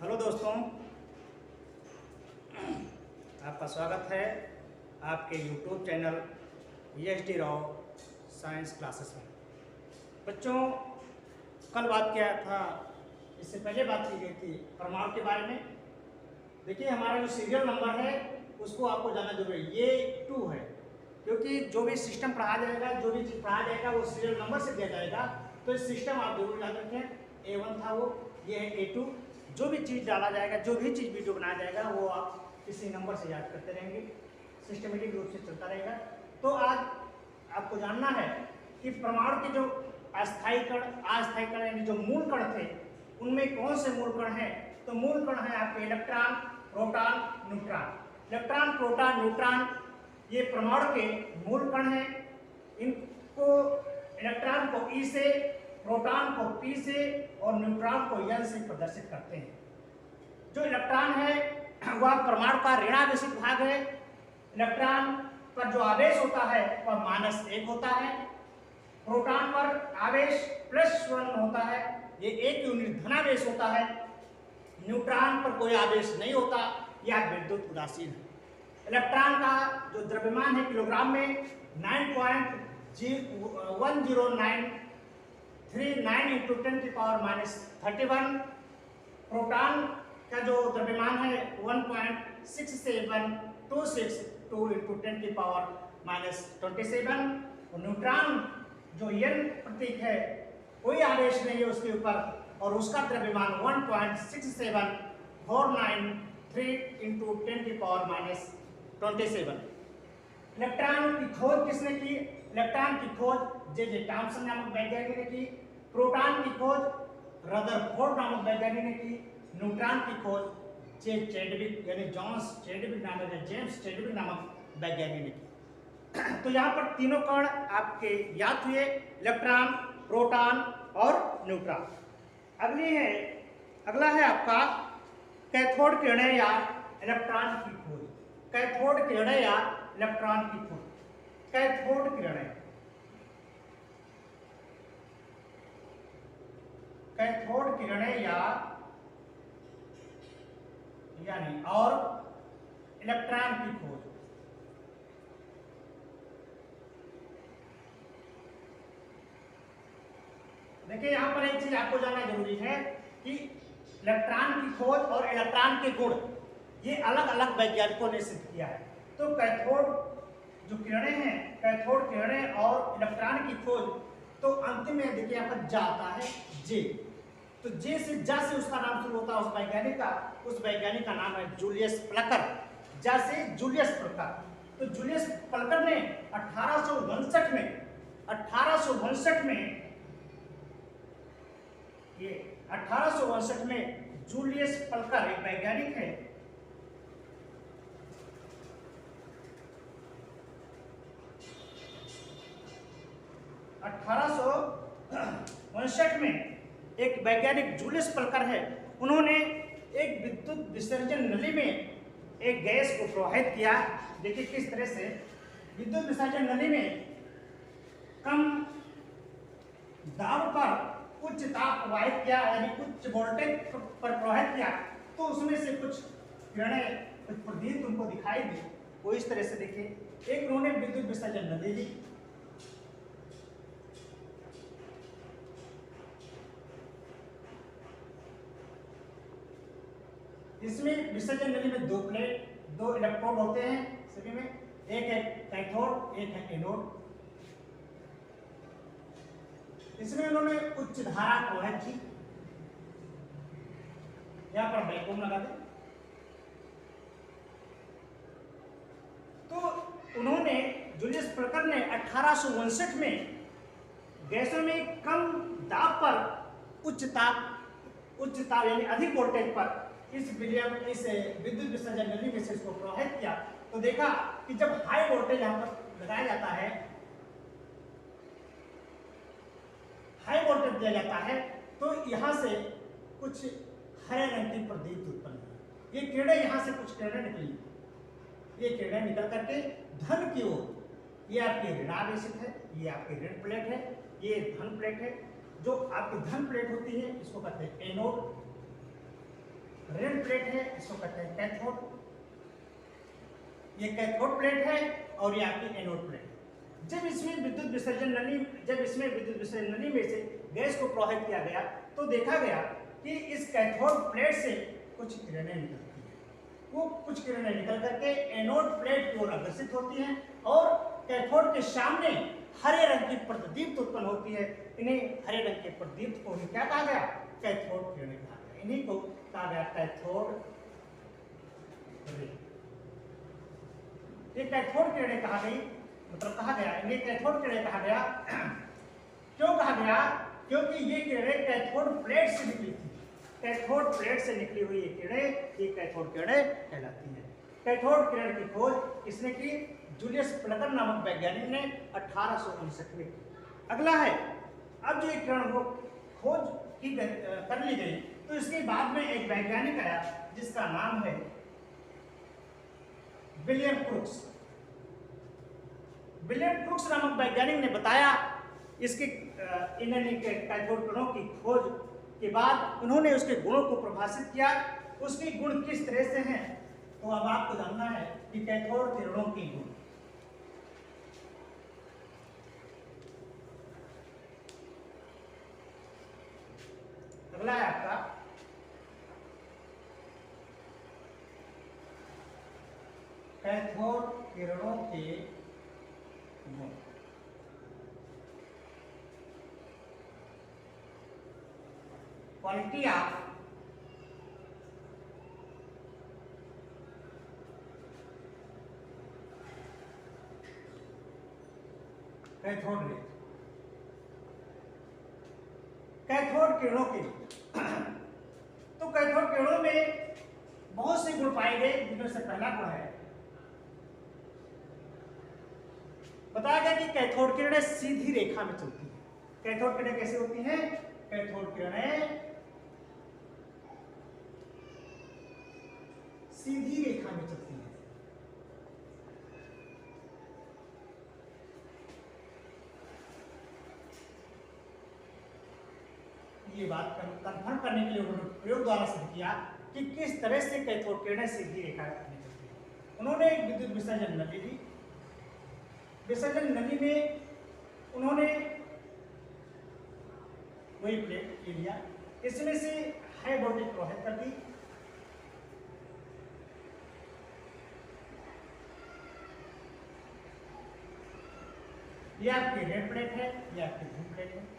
Hello दोस्तों, आपका स्वागत है आपके YouTube channel ESD Rao science classes में। बच्चों, कल बात किया था, इससे पहले बात की गई थी परमाणु के बारे में। देखिए, हमारा जो सीरियल नंबर है उसको आपको जानना जरूरी है। ये 2 है, क्योंकि जो भी सिस्टम पढ़ाया जाएगा, जो भी चीज़ पढ़ाया जाएगा वो सीरियल नंबर से दिया जाएगा। तो इस सिस्टम आप जरूर याद रखें। A1 था, वो ये है A2। जो भी चीज़ डाला जाएगा, जो भी चीज़ वीडियो बनाया जाएगा, वो आप इसी नंबर से याद करते रहेंगे, सिस्टमेटिक रूप से चलता रहेगा। तो आज आपको जानना है कि परमाणु के जो अस्थायी कण, अस्थायी कण यानी जो मूल कण थे, उनमें कौन से मूल कण हैं। तो मूल कण है आपके electron, proton, neutron. Electron, proton, neutron ये परमाणु के मूल कण हैं। इनको इलेक्ट्रॉन को E से, प्रोटॉन को P से और न्यूट्रॉन को N से प्रदर्शित करते हैं। जो इलेक्ट्रॉन है वह परमाणु का ऋणावेशित भाग है। इलेक्ट्रॉन पर जो आवेश होता है वह -1 होता है। प्रोटॉन पर आवेश +1 होता है, ये 1 यूनिट धनावेश होता है। न्यूट्रॉन पर कोई आवेश नहीं होता, यह विद्युत उदासीन है। इलेक्ट्रॉन का जो द्रव्यमान है किलोग्राम में 9.103939 × 10⁻31। प्रोटॉन का जो द्रव्यमान है 1.6726 2 × 10⁻27। और न्यूट्रॉन जो N प्रतीक है, कोई आवेश नहीं है उसके ऊपर, और उसका द्रव्यमान 1.67493 × 10⁻27। इलेक्ट्रॉन की खोज किसने की? इलेक्ट्रॉन की खोज J.J. थॉम्सन नामक वैज्ञानिक ने की। प्रोटॉन की खोज रदरफोर्ड नामक वैज्ञानिक ने की। न्यूट्रॉन की खोज चैडविक यानी जेम्स चैडविक नामक वैज्ञानिक ने की। तो यहाँ पर तीनों कण आपके याद हुए, इलेक्ट्रॉन, प्रोटॉन और न्यूट्रॉन। अगला है आपका कैथोड किरणें या इलेक्ट्रॉन की खोज। कैथोड किरणें या इलेक्ट्रॉन की खोज। कैथोड किरणें, कैथोड किरणें यानी और इलेक्ट्रॉन की खोज। देखिए, यहां पर एक चीज आपको जानना जरूरी है कि इलेक्ट्रॉन की खोज और इलेक्ट्रॉन के गुण ये अलग अलग वैज्ञानिकों ने सिद्ध किया है। तो कैथोड जो किरणें हैं, कैथोड किरणें और इलेक्ट्रॉन की खोज, तो अंतिम में देखिए यहाँ पर जाता है J। तो J से उसका नाम शुरू होता है उस वैज्ञानिक का नाम है जूलियस प्लकर। जैसे जूलियस प्लकर, तो जूलियस प्लकर ने 1859 में जूलियस प्लकर एक वैज्ञानिक है, 1859 में एक वैज्ञानिक जूलियस प्लकर है। उन्होंने एक विद्युत विसर्जन नली में एक गैस को प्रवाहित किया। देखिए किस तरह से विद्युत विसर्जन नली में कम दाब पर उच्च ताप प्रवाहित किया, यानी उच्च वोल्टेज पर प्रवाहित किया। तो उसमें से कुछ किरणें, कुछ प्रदीप तुमको दिखाई दी। वो इस तरह से देखिए, एक उन्होंने विद्युत विसर्जन नली ली, इसमें विसर्जन नली में 2 इलेक्ट्रोड होते हैं सभी में। एक है कैथोड, एक है एनोड। इसमें उन्होंने उच्च धारा प्रवाहित की। यहां पर वैक्यूम लगा दें। तो उन्होंने जूलियस प्लकर ने 1859 में गैसों में कम दाब पर उच्च ताप यानी अधिक वोल्टेज पर इस विद्युत विसर्जन नली में से इसको प्रवाहित किया। तो देखा कि जब हाई वोल्टेज यहां पर लगाया जाता है, हाई वोल्टेज दिया जाता है, तो यहां से कुछ हरे रंग की प्रदीप उत्पन्न हुई। ये किरणें, यहां से कुछ किरणें निकली। ये किरणें निकल करके धन की ओर, ये आपकी ऋणावेशित है, ये आपकी ऋण प्लेट है, ये धन प्लेट है। जो आपकी धन प्लेट होती है इसको कहते हैं एनोड, ऋण प्लेट है, इसको कहते हैं कैथोड। ये कैथोड प्लेट है और ये आपकी एनोड प्लेट है। जब इसमें विद्युत विसर्जन नली में से गैस को प्रवाहित किया गया तो देखा गया कि इस कैथोड प्लेट से कुछ किरणें निकलती हैं। वो कुछ किरणें निकल करके एनोड प्लेट की ओर अग्रसित होती हैं और कैथोड के सामने हरे रंग की प्रतिदीप्त उत्पन्न होती है। इन्हें हरे रंग के प्रतिदीप्त को ही क्या कहा गया? कैथोड किरणें कहा गया। इन्हीं को कहा गया कैथोड रे। ये कैथोड किरणें कहा गई, मतलब कहा गया इन्हें कैथोड किरणें कहा गया। क्यों कहा गया? क्योंकि ये किरणें कैथोड प्लेट से निकली थी। कैथोड प्लेट से निकली हुई ये किरणें, ये कैथोड किरणें कहलाती हैं। कैथोड किरण की खोज किसने की? जूलियस प्लकर नामक वैज्ञानिक ने 1859 में की। अगला है, अब जो किरण को खोज की कर ली गई तो इसके बाद में एक वैज्ञानिक आया जिसका नाम है विलियम क्रूक्स। विलियम क्रूक्स नामक वैज्ञानिक ने बताया इसके कैथोड किरणों की खोज के बाद उन्होंने उसके गुणों को परिभाषित किया। उसके गुण किस तरह से हैं तो अब आपको जानना है कि कैथोड किरणों के गुण। अगला है आपका कैथोड किरणों के गुण। Quality of cathode ray. Cathode किरणों के तो कैथोड किरणों में बहुत से गुण पाए गए, जिनमें से पहला गुण है, बताया गया कि कैथोड किरणें सीधी रेखा में चलती हैं। कैथोड किरणें कैसे होती हैं? कैथोड किरणें सीधी रेखा में चलती हैं। ये बात कंफर्म करने के लिए उन्होंने प्रयोग द्वारा सिद्ध किया कि किस तरह से कैथोड किरणें सीधी रेखा में चलती हैं। उन्होंने एक विद्युत विसर्जन नली ली। विसर्जन नली में उन्होंने वही प्लेट ले लिया, इसमें से हाई वोल्टेज प्रवाहित कर दी। ये आपकी रेड प्लेट है, ये आपकी ग्रीन प्लेट है।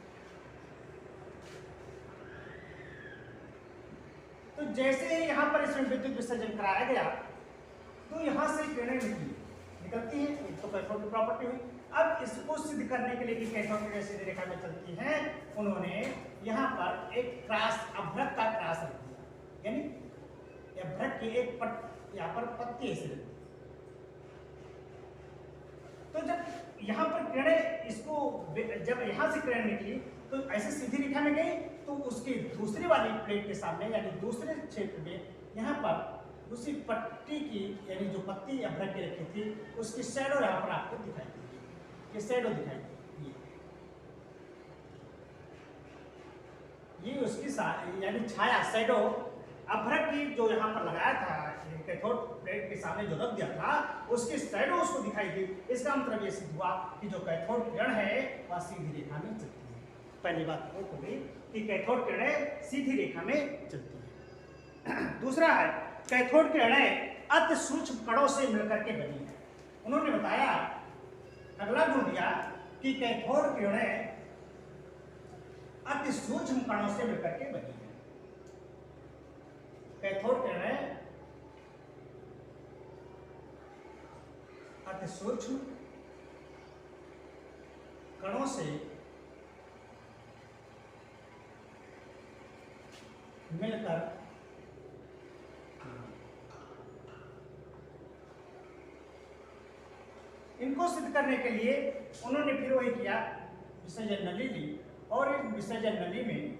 तो जैसे ही यहां पर इसमें विद्युत विसर्जन कराया गया तो यहां से किरणें निकलती हैं। ये तो कैथोड की प्रॉपर्टी हुई। अब इसको सिद्ध करने के लिए कि कैथोड किरणें सीधी रेखा में चलती हैं, उन्होंने यहाँ पर एक क्रॉस, अभ्रक का क्रॉस रख दिया, यानी अभ्रक की एक यहाँ पर पत्ती ऐसे रख दी। तो जब यहाँ पर किरणें इसको, जब यहाँ से किरण निकली तो ऐसे सीधी रेखा में गई तो उसकी दूसरी वाली प्लेट के सामने, यानी दूसरे क्षेत्र में यहाँ पर उसी पट्टी की, यानी जो पत्ती अभ्रक की रखी थी, उसकी शैडो यहाँ पर आपको दिखाई देगी। ये शैडो दिखाई देगी, ये उसकी यानी छाया, शैडो अभ्रक की जो यहाँ पर लगाया था, कैथोड प्लेट के सामने जो रख दिया था, उसकी शैडो उसको दिखाई दी। इसका मतलब ये सिद्ध हुआ कि जो कैथोड किरण है वह सीधी रेखा में चलती है। पहली बात वो हो गई कि कैथोड किरणें सीधी रेखा में चलती है। दूसरा है, कैथोड किरणें अति सूक्ष्म कणों से मिलकर के बनी है। उन्होंने बताया, अगला गुण दिया कि कैथोड किरणें अति सूक्ष्म कणों से मिलकर के बनी है। कैथोड किरणें अति सूक्ष्म कणों से मिलकर इनको सिद्ध करने के लिए उन्होंने फिर वही किया, विसर्जन नली ली और इस विसर्जन नली में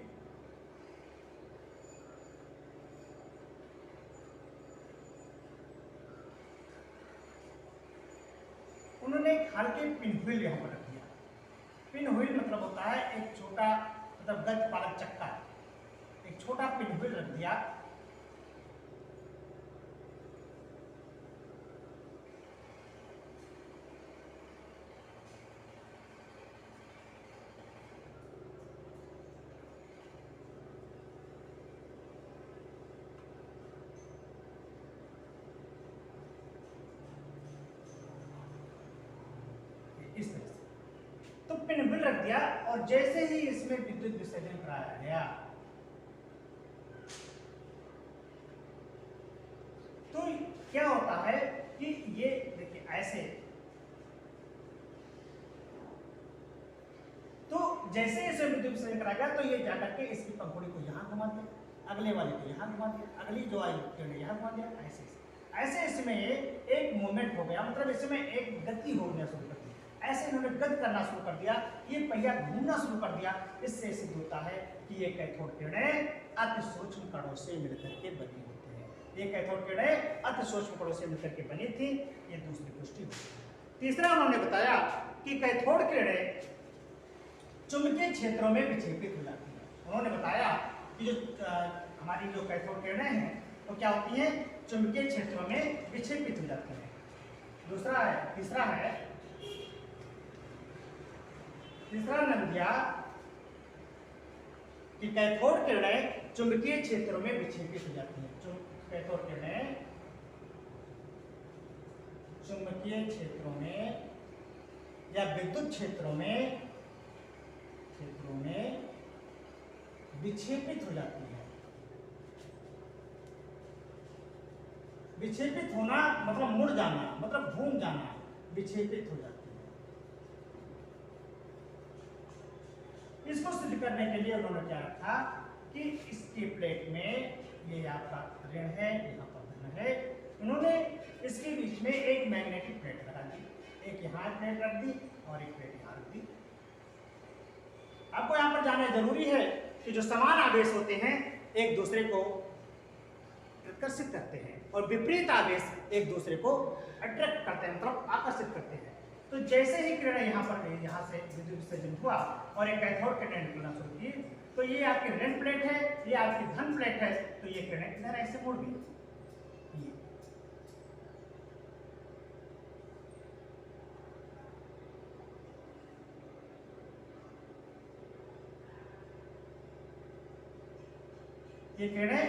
उन्होंने एक हल्के पिन व्हील यहाँ पर रख दिया। पिन व्हील मतलब होता है एक छोटा, मतलब गति पालक चक्का, एक छोटा पिन व्हील रख दिया मोमेंट रख दिया और जैसे ही इसमें विद्युत विसर्जन कराया गया तो क्या होता है कि ये देखिए ऐसे, तो जैसे इसे विद्युत विसर्जन कराया गया तो ये जाकर के इसकी पंखुड़ी को यहाँ घुमा दिया, अगले वाले को यहाँ घुमा दिया, अगली जो आई किरण यहाँ घुमा दिया, ऐसे ऐसे इसमें एक मूवमेंट हो गया, मतलब इसमें एक गति होना शुरू कर दी। ऐसे इन्होंने गति करना शुरू कर दिया, ये पहिया घूमना शुरू कर दिया। इससे सिद्ध होता है कि ये कैथोड किरणें अति सूक्ष्म कणों से मिलकर के बनी होती है। ये कैथोड किरणें अति सूक्ष्म कणों से मिलकर के बनी थी, ये दूसरी पुष्टि हुई। तीसरा उन्होंने बताया कि कैथोड किरणें चुंबकीय क्षेत्रों में विक्षेपित हो जाती है। उन्होंने बताया कि जो हमारी जो कैथोड किरणें हैं तो क्या होती हैं, चुंबकीय क्षेत्रों में विक्षेपित हो जाती हैं। तीसरा ने दिया कि कैथोड किरणें चुंबकीय क्षेत्रों में विक्षेपित हो जाती हैं। कैथोड किरणें चुंबकीय क्षेत्रों में या विद्युत क्षेत्रों में विक्षेपित हो जाती है। विक्षेपित होना मतलब मुड़ जाना, मतलब घूम जाना, विक्षेपित हो जाती है। इसको सिद्ध करने के लिए उन्होंने क्या रखा कि इसकी प्लेट में ये आपका ऋण है, यहाँ पर धन है। उन्होंने इसके बीच में एक मैग्नेटिक प्लेट लगा दी, एक यहाँ प्लेट रख दी और एक प्लेट यहाँ रख दी। आपको यहाँ पर जानना जरूरी है कि जो समान आवेश होते हैं एक दूसरे को आकर्षित करते हैं और विपरीत आवेश एक दूसरे को अट्रैक्ट करते हैं, मतलब आकर्षित करते हैं। तो जैसे ही किरणें यहाँ पर गई, यहाँ से विद्युत विसर्जन हुआ और एक कैथोड किरणें निकलना शुरू की, तो ये आपकी ऋण प्लेट है, ये आपकी धन प्लेट है, तो ये किरणें इधर ऐसे मुड़ गई। ये किरणें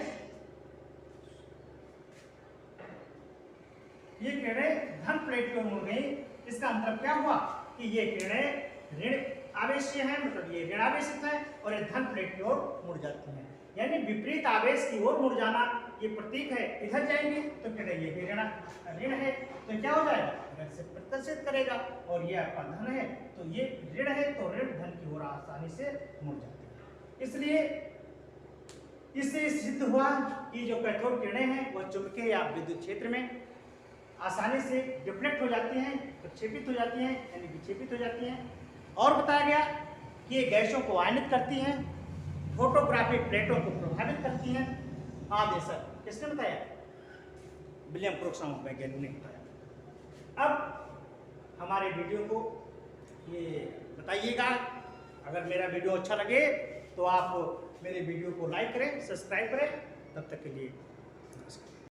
धन प्लेट की ओर मुड़ गई। इसका मतलब क्या हुआ कि ये किरणें ऋण आवेशीय है, मतलब ये ऋण आवेशित है और ये धन प्लेट की ओर मुड़ जाती हैं। यानी विपरीत आवेश की ओर मुड़ जाना, ये प्रतीक है। इधर जाएंगे तो किरणें ये भी ऋण है, तो क्या हो जाएगा, इधर से प्रदर्शित करेगा। और ये आपका धन है तो ये ऋण है, तो ऋण धन की ओर आसानी से मुड़ जाती है। इसलिए इससे सिद्ध हुआ कि जो कैथोड किरणें हैं वह चुंबकीय या विद्युत क्षेत्र में आसानी से डिफ्लेक्ट हो जाती हैं, प्रक्षेपित हो जाती हैं, यानी विक्षेपित हो जाती हैं। और बताया गया कि ये गैसों को आयनित करती हैं, फोटोग्राफिक प्लेटों को प्रभावित करती हैं। आदि सर किसने बताया, विलियम क्रोक्स नामक वैज्ञानिक ने बताया। अब हमारे वीडियो को ये बताइएगा, अगर मेरा वीडियो अच्छा लगे तो आप मेरे वीडियो को लाइक करें, सब्सक्राइब करें। तब तक के लिए